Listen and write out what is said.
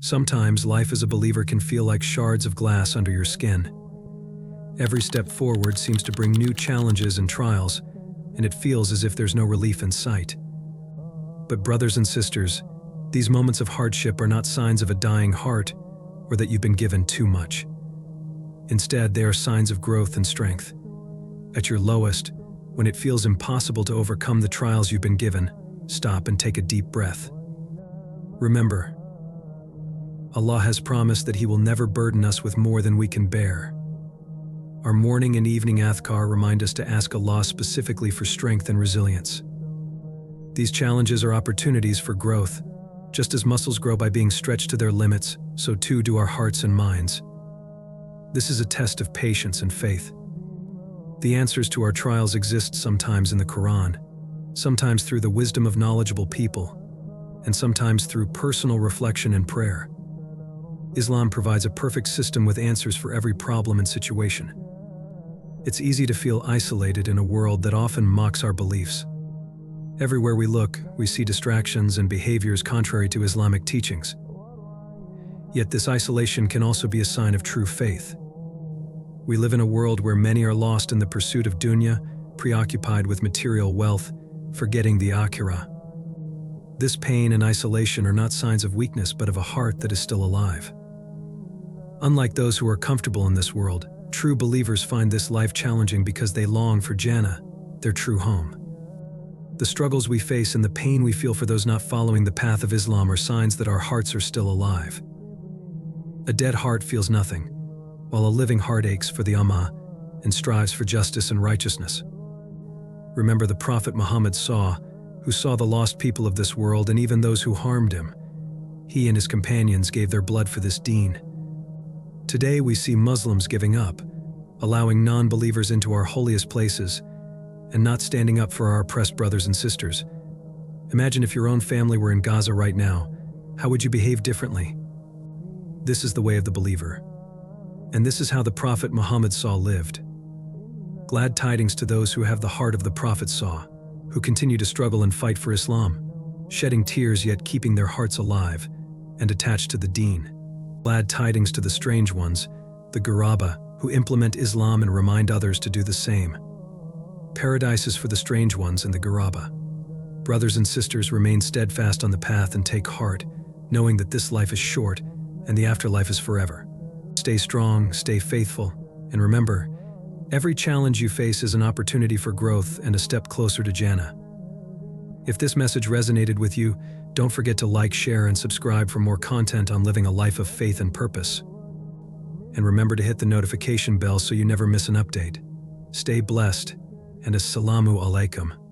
Sometimes life as a believer can feel like shards of glass under your skin. Every step forward seems to bring new challenges and trials, and it feels as if there's no relief in sight. But brothers and sisters, these moments of hardship are not signs of a dying heart or that you've been given too much. Instead, they are signs of growth and strength. At your lowest, when it feels impossible to overcome the trials you've been given, stop and take a deep breath. Remember, Allah has promised that He will never burden us with more than we can bear. Our morning and evening adhkar remind us to ask Allah specifically for strength and resilience. These challenges are opportunities for growth. Just as muscles grow by being stretched to their limits, so too do our hearts and minds. This is a test of patience and faith. The answers to our trials exist sometimes in the Quran, sometimes through the wisdom of knowledgeable people, and sometimes through personal reflection and prayer. Islam provides a perfect system with answers for every problem and situation. It's easy to feel isolated in a world that often mocks our beliefs. Everywhere we look, we see distractions and behaviors contrary to Islamic teachings. Yet this isolation can also be a sign of true faith. We live in a world where many are lost in the pursuit of dunya, preoccupied with material wealth, forgetting the akhirah. This pain and isolation are not signs of weakness but of a heart that is still alive. Unlike those who are comfortable in this world, true believers find this life challenging because they long for Jannah, their true home. The struggles we face and the pain we feel for those not following the path of Islam are signs that our hearts are still alive. A dead heart feels nothing, while a living heart aches for the Ummah and strives for justice and righteousness. Remember the Prophet Muhammad who saw the lost people of this world and even those who harmed him. He and his companions gave their blood for this deen. Today we see Muslims giving up, allowing non-believers into our holiest places, and not standing up for our oppressed brothers and sisters. Imagine if your own family were in Gaza right now. How would you behave differently? This is the way of the believer. And this is how the Prophet Muhammad lived. Glad tidings to those who have the heart of the Prophet who continue to struggle and fight for Islam, shedding tears yet keeping their hearts alive and attached to the deen. Glad tidings to the strange ones, the Ghuraba, who implement Islam and remind others to do the same. Paradise is for the strange ones and the Ghuraba. Brothers and sisters, remain steadfast on the path and take heart, knowing that this life is short and the afterlife is forever. Stay strong, stay faithful, and remember, every challenge you face is an opportunity for growth and a step closer to Jannah. If this message resonated with you, don't forget to like, share, and subscribe for more content on living a life of faith and purpose. And remember to hit the notification bell so you never miss an update. Stay blessed, and Assalamu alaikum.